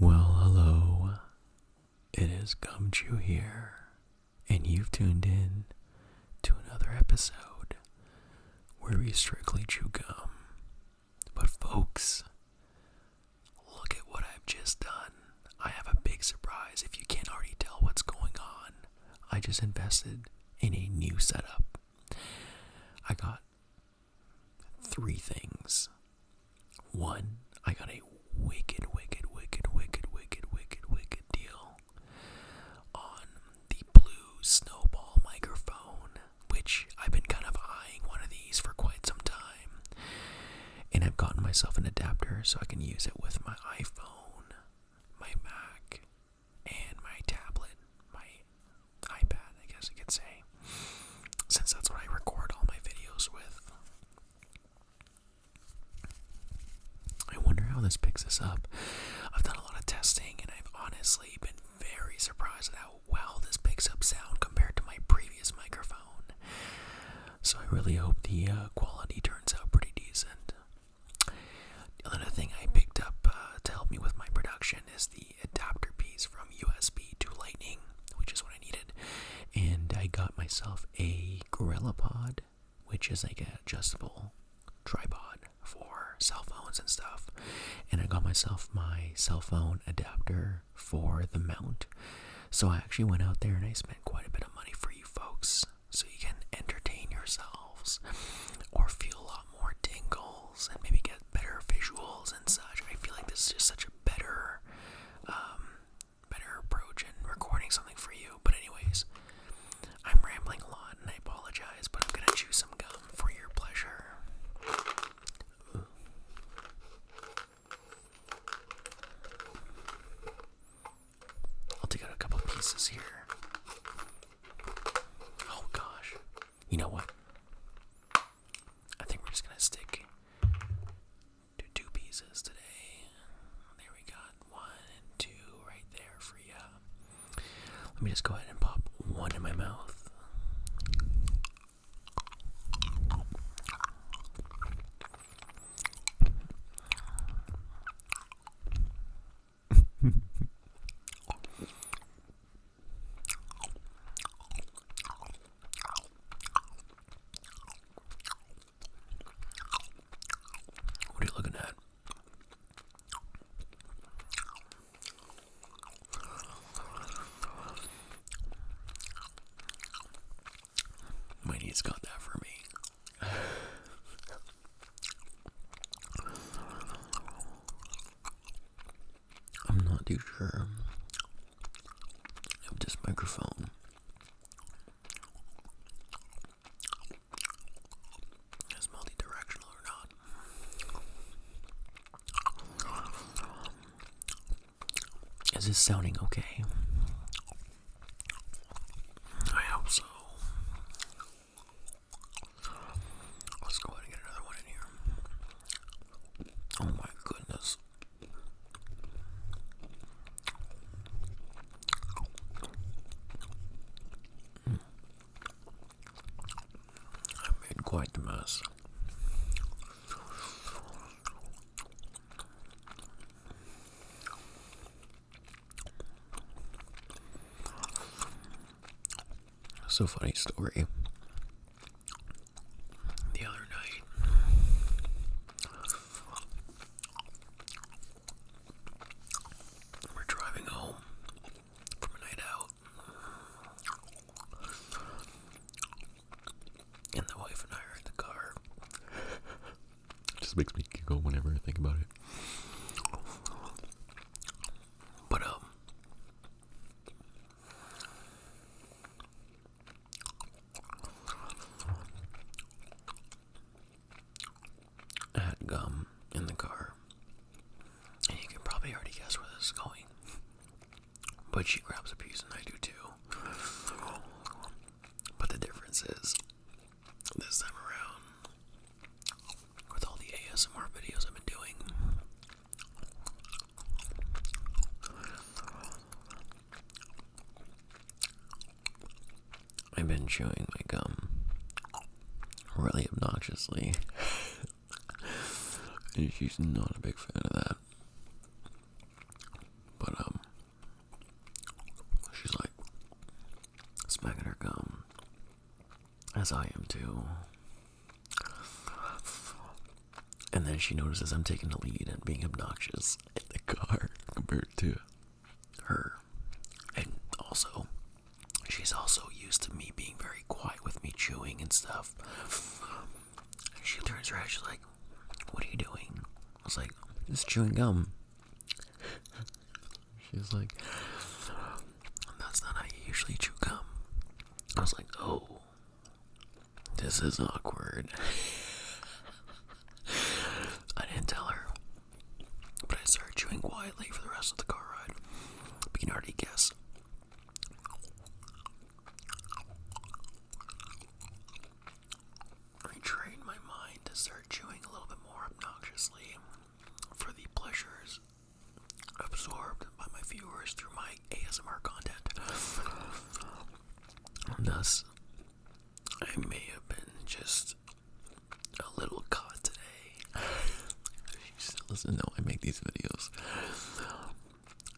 Well, hello. It is Gumchew here, and you've tuned in to another episode where we strictly chew gum. But folks, look at what I've just done. I have a big surprise if you can't already tell what's going on. I just invested in a new setup. I got three things. One, I got a wicked deal on the blue snowball microphone, which I've been kind of eyeing one of these for quite some time. And I've gotten myself an adapter so I can use it with my iPhone, my Mac, and my tablet, my iPad, I guess you could say, since that's what I record all my videos with. I wonder how this picks us up. I've done a lot of testing, and I've honestly been very surprised at how well this picks up sound compared to my previous microphone. So I really hope the quality turns out pretty decent. Another thing I picked up to help me with my production is the adapter piece from USB to Lightning, which is what I needed. And I got myself a GorillaPod, which is like an adjustable tripod for cell phones and stuff. And I got myself my cell phone adapter for the mount. So I actually went out there and I spent quite a bit of money for you folks, so you can entertain yourselves or feel a lot more tingles and maybe get better visuals and such. I feel like this is just such a better approach in recording something for you. But anyways, I'm rambling a lot and I apologize, but I'm gonna chew some gum for your pleasure. I'll take out a couple pieces here. Oh gosh. You know what? I think we're just gonna stick to two pieces today. There we got one and two right there for you. Let me just go ahead and pop one in my mouth. What are you looking at? My niece got that for me. I'm not too sure if this microphone is multi-directional or not. Is this sounding okay? I hope so. Let's go ahead and get another one in here. Oh my goodness. I made quite the mess. So funny story. The other night, we're driving home from a night out, and the wife and I are in the car. It just makes me giggle whenever I think about it. But I had gum in the car, and you can probably already guess where this is going. But she grabs a piece and I do too. But the difference is, this time around, with all the ASMR videos I've been doing, I've been chewing my gum really obnoxiously. And she's not a big fan of that. as I am too. And then she notices I'm taking the lead and being obnoxious in the car compared to her. And also, she's also used to me being very quiet with me chewing and stuff. And she turns around, she's like, "What are you doing?" I was like, "Just chewing gum." She's like, "That's not how you usually chew gum." I was like, "Oh, this is awkward." I didn't tell her, but I started chewing quietly for the rest of the car ride. But you can already guess. I trained my mind to start chewing a little bit more obnoxiously for the pleasures absorbed by my viewers through my ASMR content. Thus, I may have been just a little caught today. She still doesn't know I make these videos.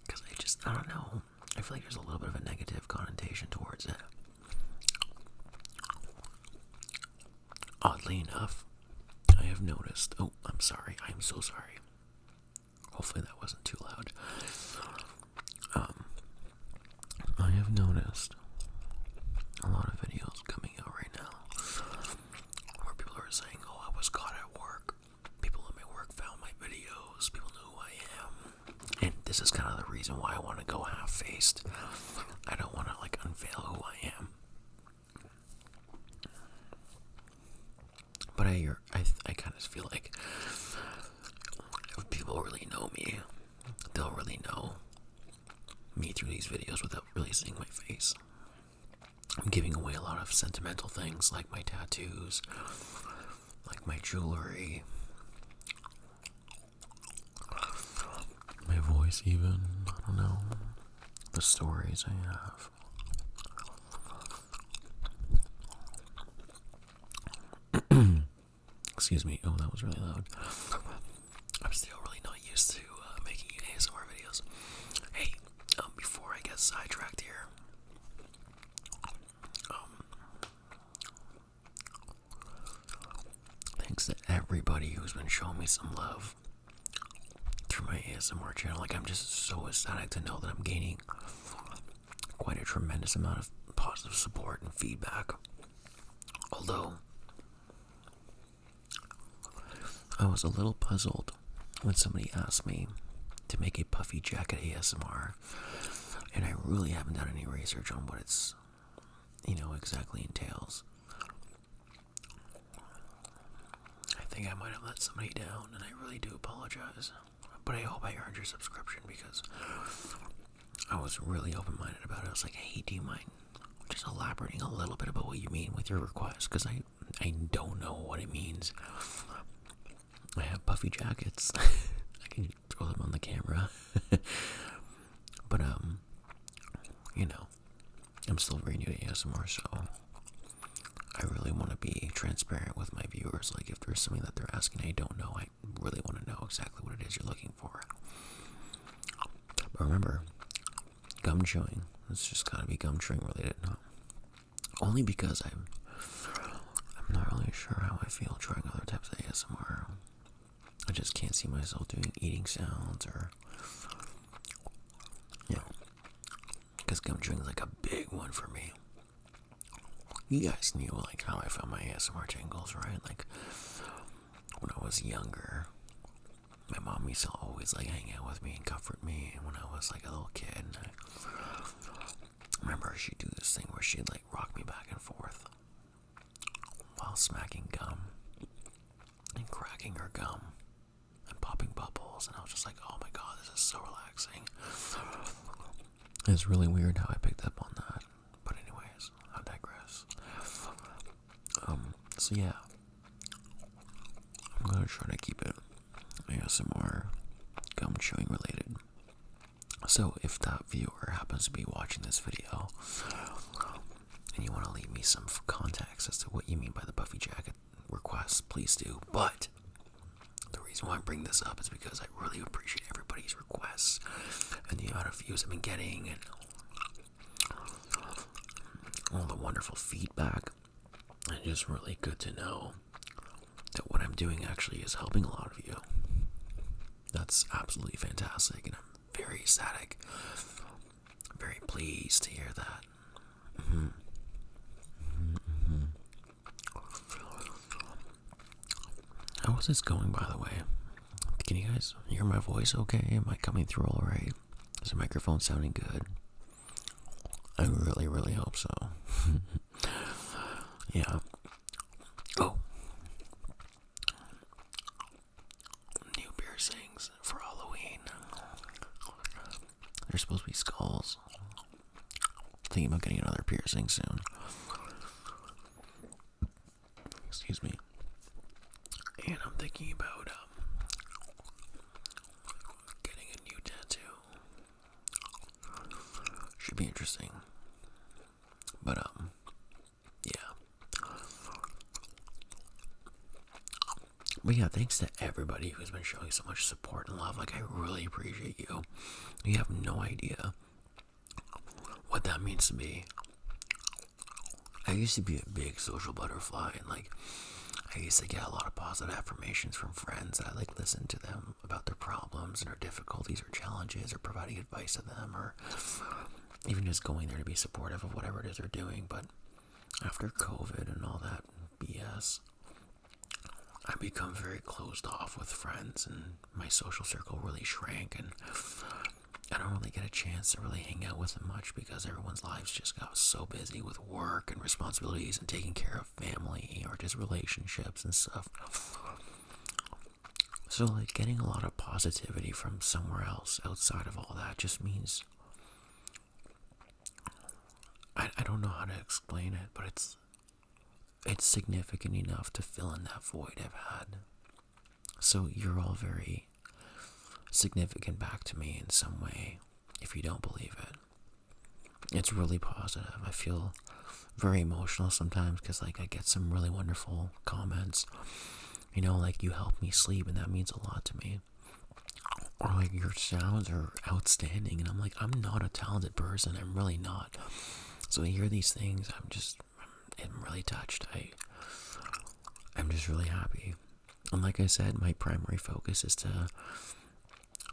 Because I don't know. I feel like there's a little bit of a negative connotation towards it. Oddly enough, I have noticed. Oh, I'm sorry. I am so sorry. Hopefully that wasn't too loud. I have noticed a lot of videos coming out right now where people are saying, "Oh, I was caught at work. People at my work found my videos. People knew who I am." And this is kind of the reason why I want to go half-faced. I don't want to unveil who I am. But I kind of feel like if people really know me, they'll really know me through these videos without really seeing my face. I'm giving away a lot of sentimental things like my tattoos, like my jewelry, my voice even, I don't know, the stories I have. Excuse me, oh that was really loud. I'm still really not used to making ASMR videos. Hey, before I get sidetracked here, thanks to everybody who's been showing me some love through my ASMR channel. I'm just so ecstatic to know that I'm gaining quite a tremendous amount of positive support and feedback. Although, I was a little puzzled when somebody asked me to make a puffy jacket ASMR, and I really haven't done any research on what it's, exactly entails. I think I might have let somebody down, and I really do apologize. But I hope I earned your subscription because I was really open-minded about it. I was like, "Hey, do you mind just elaborating a little bit about what you mean with your request?" Because I don't know what it means. I have puffy jackets. I can throw them on the camera. But, I'm still very new to ASMR, so I really want to be transparent with my viewers. If there's something that they're asking I don't know, I really want to know exactly what it is you're looking for. But remember, gum chewing. It's just gotta be gum chewing related. No. Only because I'm not really sure how I feel trying other types of ASMR. I just can't see myself doing eating sounds or, because gum chewing is a big one for me. You guys knew how I found my ASMR tingles, right? When I was younger, my mom used to always hang out with me and comfort me. And when I was a little kid, I remember she'd do this thing where she'd rock me back and forth while smacking gum and cracking her gum and popping bubbles, and I was just like, "Oh my god, this is so relaxing." It's really weird how I picked up on that, but anyways, I digress. So yeah, I'm gonna try to keep it ASMR gum chewing related. So if that viewer happens to be watching this video and you want to leave me some context as to what you mean by the puffy jacket request, please do. But the reason why I bring this up is because I really appreciate everybody's requests and the amount of views I've been getting and all the wonderful feedback And just really good to know that what I'm doing actually is helping a lot of you. That's absolutely fantastic, and I'm very ecstatic. I'm very pleased to hear that. How is this going, by the way? Can you guys hear my voice okay? Am I coming through all right? Is the microphone sounding good? I really, really hope so. Yeah. Oh. New piercings for Halloween. They're supposed to be skulls. Thinking about getting another piercing soon. Excuse me. And I'm thinking about getting a new tattoo. Should be interesting. But yeah. But yeah, thanks to everybody who's been showing so much support and love. Like, I really appreciate you. You have no idea what that means to me. I used to be a big social butterfly, and like, I used to get a lot of positive affirmations from friends. I like listened to them about their problems and their difficulties or challenges, or providing advice to them, or even just going there to be supportive of whatever it is they're doing. But after COVID and all that BS, I become very closed off with friends, and my social circle really shrank, and I don't really get a chance to really hang out with them much because everyone's lives just got so busy with work and responsibilities and taking care of family or just relationships and stuff. So like, getting a lot of positivity from somewhere else outside of all that just means, I don't know how to explain it, but it's significant enough to fill in that void I've had. So you're all very significant back to me in some way, if you don't believe it. It's really positive. I feel very emotional sometimes because like, I get some really wonderful comments. You know, like, you help me sleep, and that means a lot to me. Or like, your sounds are outstanding, and I'm like, I'm not a talented person. I'm really not. So I hear these things, I'm really touched. I'm just really happy. And like I said, my primary focus is to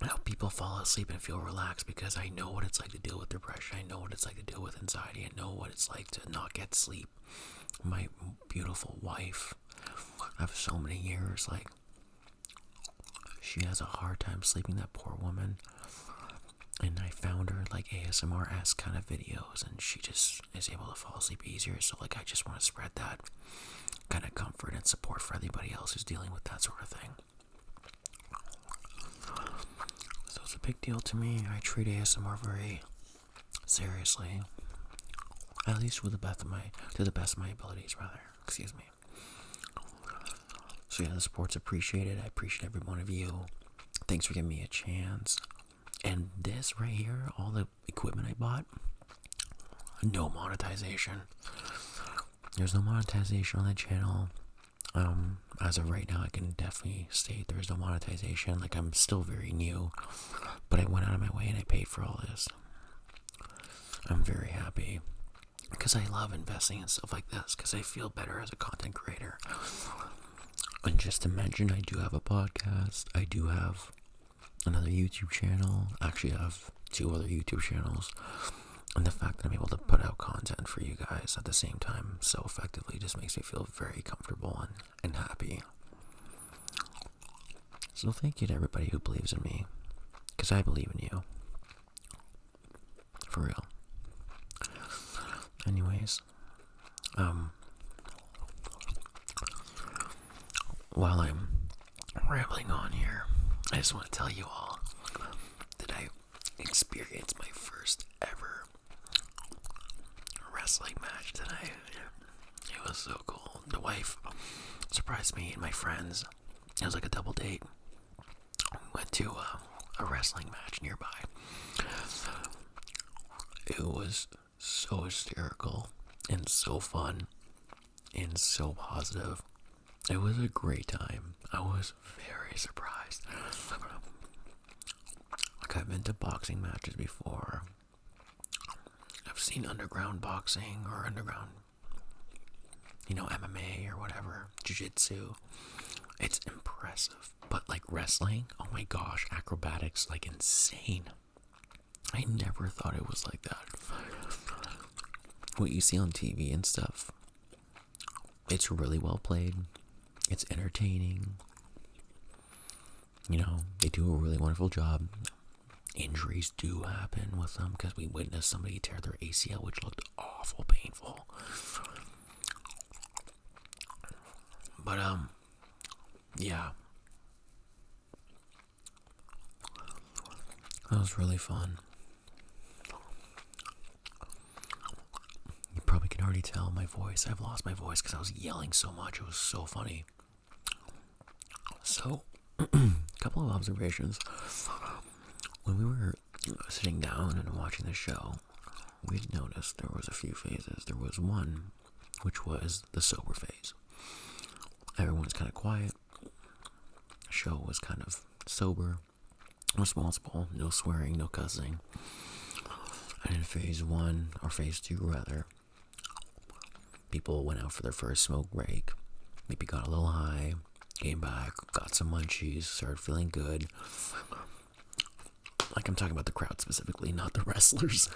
help people fall asleep and feel relaxed, because I know what it's like to deal with depression. I know what it's like to deal with anxiety. I know what it's like to not get sleep. My beautiful wife, after so many years, like, she has a hard time sleeping, that poor woman. And I found her like ASMR-esque kind of videos, and she just is able to fall asleep easier. So like, I just want to spread that kind of comfort and support for anybody else who's dealing with that sort of thing. So it's a big deal to me. I treat ASMR very seriously, at least with to the best of my abilities, rather. Excuse me. So yeah, the support's appreciated. I appreciate every one of you. Thanks for giving me a chance. And this right here, all the equipment I bought, no monetization. There's no monetization on the channel. As of right now, I can definitely state there's no monetization. Like, I'm still very new, but I went out of my way and I paid for all this. I'm very happy because I love investing in stuff like this, because I feel better as a content creator. And just to mention, I do have a podcast. I do have another YouTube channel. Actually, I have 2 other YouTube channels. And the fact that I'm able to put out content for you guys at the same time so effectively just makes me feel very comfortable and happy. So thank you to everybody who believes in me, because I believe in you. For real. Anyways, while I'm rambling on here, I just want to tell you all that I experienced my first ever wrestling match tonight. It was so cool. The wife surprised me and my friends. It was like a double date. We went to a wrestling match nearby. It was so hysterical and so fun and so positive. It was a great time. I was very surprised. Like, I've been to boxing matches before. I've seen underground boxing or underground, MMA or whatever, jiu-jitsu. It's impressive. But like wrestling, oh my gosh, acrobatics, like insane. I never thought it was like that. What you see on TV and stuff, it's really well played. It's entertaining. They do a really wonderful job. Injuries do happen with them because we witnessed somebody tear their ACL, which looked awful painful. But, yeah. That was really fun. You probably can already tell my voice. I've lost my voice because I was yelling so much. It was so funny. So, a couple of observations. When we were sitting down and watching the show, we'd noticed there was a few phases. There was one, which was the sober phase. Everyone's kind of quiet. The show was kind of sober, responsible, no swearing, no cussing. And in phase 1, or phase 2 rather, people went out for their first smoke break, maybe got a little high, came back, got some munchies, started feeling good. Like, I'm talking about the crowd specifically, not the wrestlers.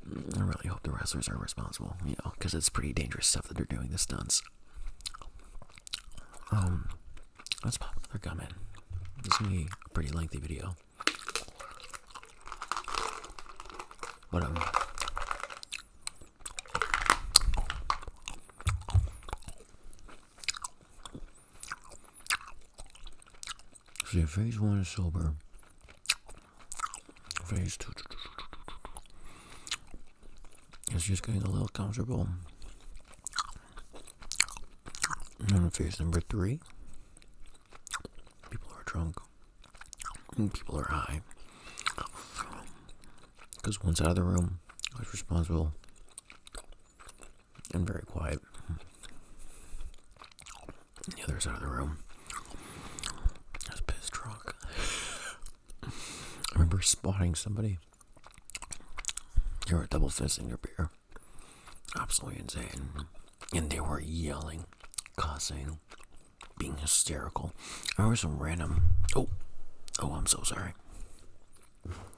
I really hope the wrestlers are responsible, because it's pretty dangerous stuff that they're doing, the stunts. Let's pop another gum in. This is going to be a pretty lengthy video. But, so phase 1 is sober. Phase 2 is just getting a little comfortable. And then phase number 3, people are drunk and people are high. Because one's out of the room, is responsible and very quiet. And the other's out of the room. Is pissed drunk. I remember spotting somebody. They were double fisting their beer. Absolutely insane. And they were yelling, cussing, being hysterical. I remember some random... Oh, I'm so sorry.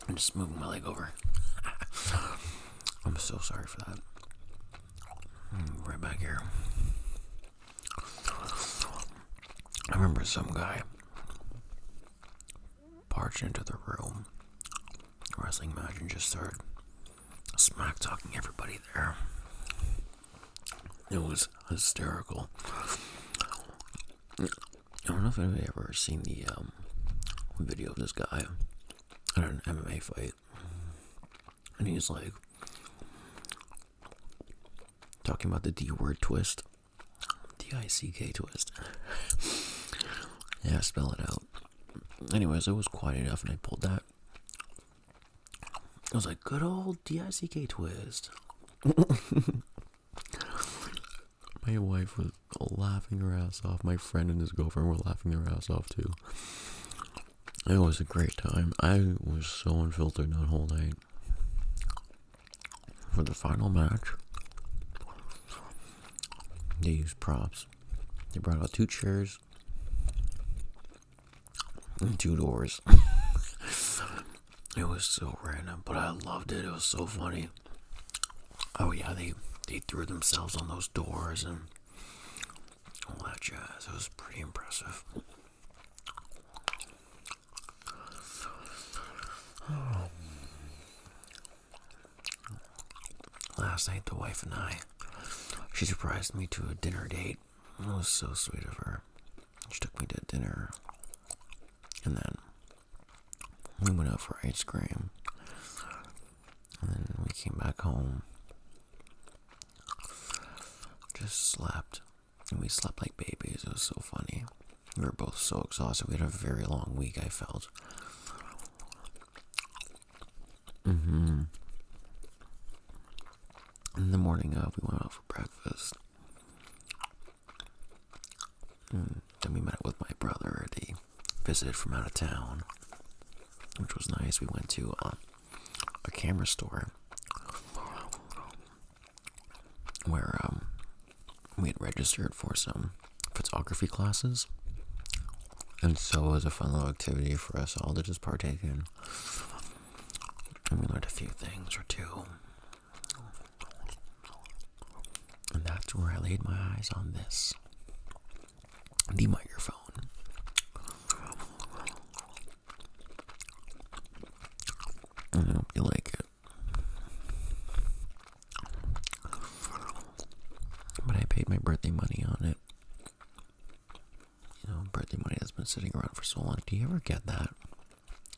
I'm just moving my leg over. I'm so sorry for that. Right back here. I remember some guy barged into the room, wrestling match, and just started smack talking everybody there. It was hysterical. I don't know if anybody ever seen the video of this guy at an MMA fight, and he's like talking about the D word twist, D-I-C-K twist. Yeah, spell it out. Anyways, it was quiet enough, and I pulled that. I was like, good old D-I-C-K twist. My wife was laughing her ass off. My friend and his girlfriend were laughing their ass off too. It was a great time. I was so unfiltered that whole night. For the final match, they used props. They brought out 2 chairs and 2 doors. It was so random, but I loved it. It was so funny. Oh yeah, they threw themselves on those doors and all that jazz. It was pretty impressive. Last night, the wife and I, she surprised me to a dinner date. It was so sweet of her. She took me to dinner, and then we went out for ice cream, and then we came back home. Just slept, and we slept like babies. It was so funny. We were both so exhausted. We had a very long week, I felt. In the morning of, we went out for breakfast. And then we met up with my brother. They visited from out of town, which was nice. We went to a camera store where we had registered for some photography classes. And so it was a fun little activity for us all to just partake in. And we learned a few things or two. And that's where I laid my eyes on this. The microphone. I hope you like it. But I paid my birthday money on it. You know, birthday money that's been sitting around for so long. Do you ever get that?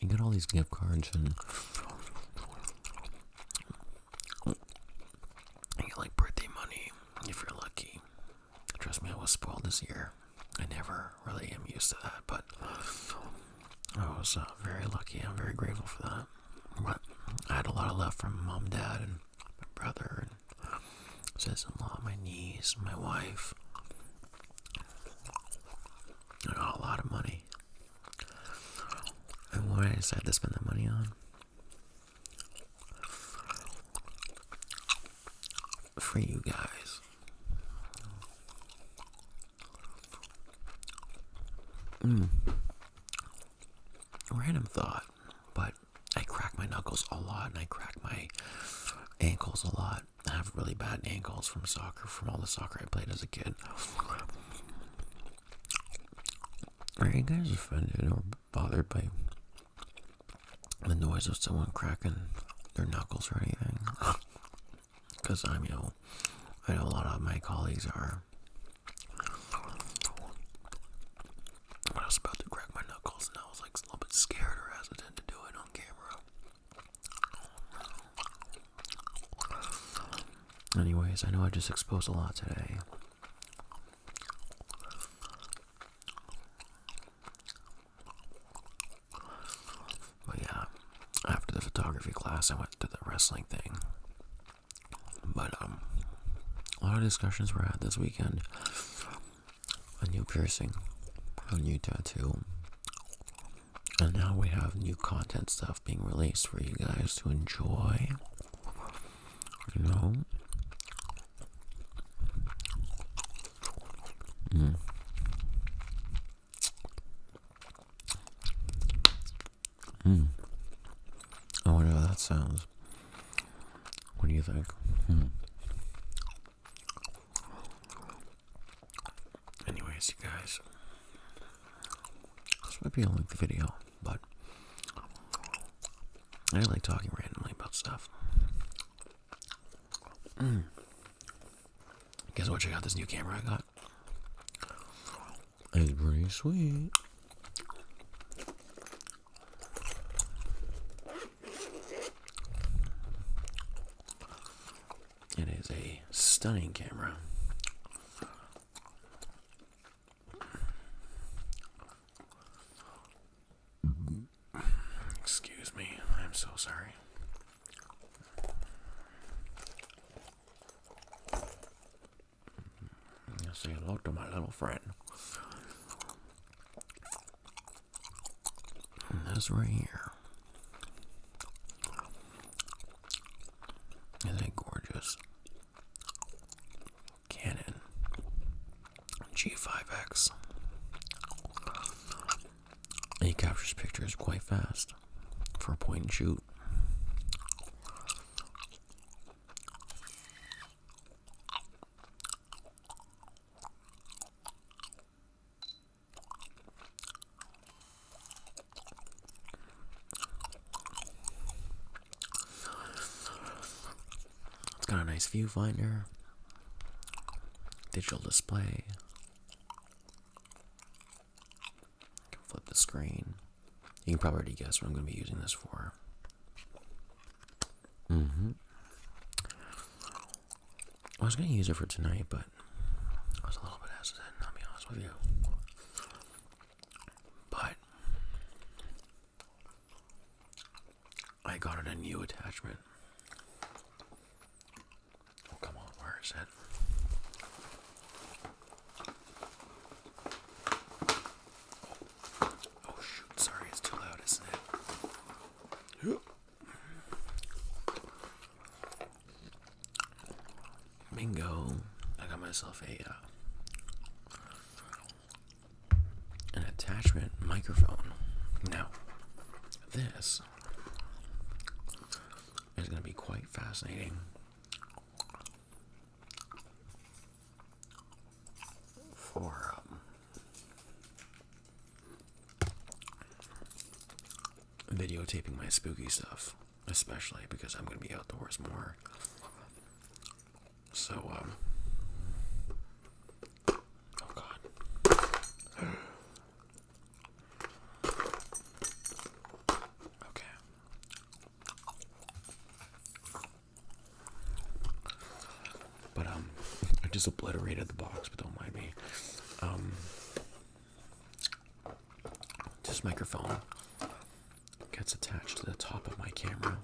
You get all these gift cards and you get like birthday money if you're lucky. Trust me, I was spoiled this year. I never really am used to that, but I was very lucky. I'm very grateful for that. But I had a lot of love from mom, dad, and my brother, and sis-in-law, my niece, my wife. I got a lot of money. And what did I decide to spend that money on? For you guys. Random thought, but I crack my knuckles a lot, and I crack my ankles a lot. I have really bad ankles from soccer, from all the soccer I played as a kid. Are you guys offended or bothered by the noise of someone cracking their knuckles or anything? Because I know a lot of my colleagues are. But I was about to crack my knuckles, and I was like a little bit scared or hesitant to do it on camera. Anyways, I know I just exposed a lot today. But yeah, after the photography class, I went to the wrestling thing. But a lot of discussions were had this weekend. A new piercing, a new tattoo, and now we have new content stuff being released for you guys to enjoy. You know? I wonder how that sounds. What do you think? Anyways, you guys, this might be a lengthy video, but I like talking randomly about stuff. Guess what? Check out this new camera I got. It's pretty sweet. It is a stunning camera. Excuse me, I'm so sorry. I'll say hello to my little friend. And this right here is a gorgeous Canon G5X. He captures pictures quite fast for a point and shoot. It's got a nice viewfinder, digital display. You can flip the screen. You can probably already guess what I'm going to be using this for. I was going to use it for tonight, but I was a little bit hesitant, I'll be honest with you. But I got it a new attachment. Oh, come on, where is it? Oh shoot, sorry, it's too loud, isn't it? Bingo. I got my myself an attachment microphone. Now, this is going to be quite fascinating for videotaping my spooky stuff, especially because I'm going to be outdoors more. So, oh God. Okay. But, I just obliterated the box, but don't mind me. This microphone gets attached to the top of my camera.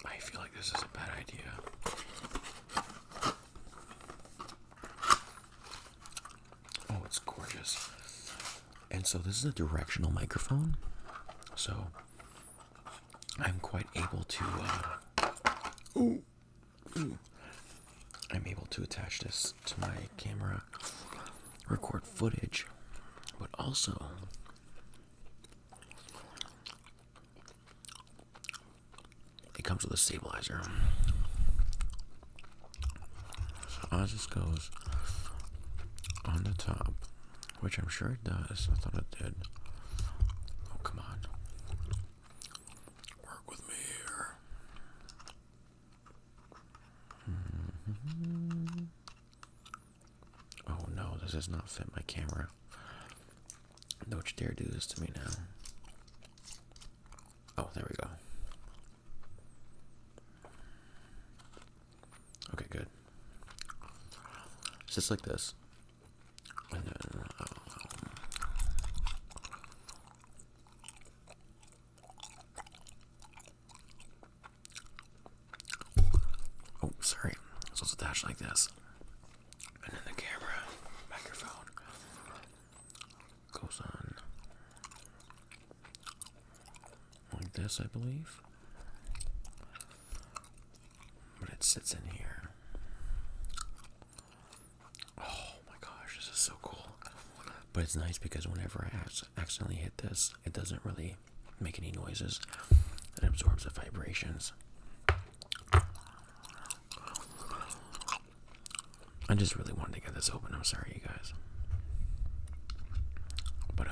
I feel like this is a bad idea. Oh, it's gorgeous. And so this is a directional microphone. So I'm quite able to I'm able to attach this to my camera, record footage, but also it comes with a stabilizer. So as this goes on the top, which I'm sure it does, I thought it did. Oh, come on. Work with me here. Oh no, this does not fit my camera. Don't you dare do this to me now. Oh, there we go. Okay, good. It's just like this. And then, oh, sorry. So it's attached like this. And then the camera, microphone, goes on like this, I believe. But it sits in here. Oh my gosh, this is so cool. But it's nice because whenever I accidentally hit this, it doesn't really make any noises. It absorbs the vibrations. I just really wanted to get this open. I'm sorry, you guys. But,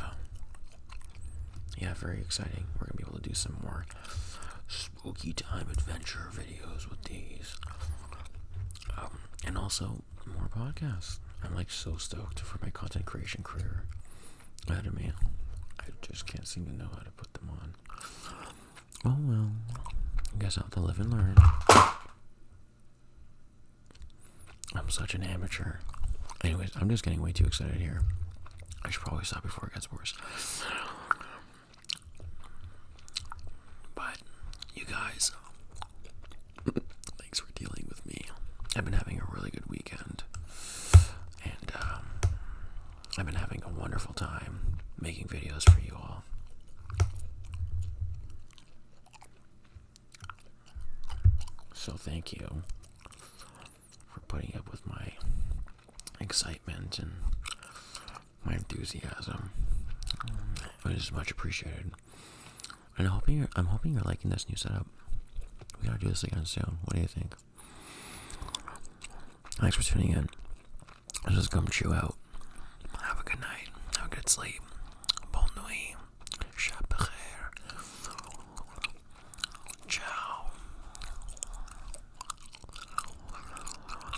yeah, very exciting. We're going to be able to do some more spooky time adventure videos with these. And also, more podcasts. I'm, like, so stoked for my content creation career ahead of me. I just can't seem to know how to put them on. Oh, well. I guess I'll have to live and learn. I'm such an amateur. Anyways, I'm just getting way too excited here. I should probably stop before it gets worse. But, you guys, thanks for dealing with me. I've been having a really good weekend. And, I've been having a wonderful time making videos for you all. So thank you for putting up with my excitement and my enthusiasm. It is much appreciated. And I'm hoping you're liking this new setup. We gotta do this again soon. What do you think? Thanks for tuning in. Let's just come chew out. Have a good night. Have a good sleep.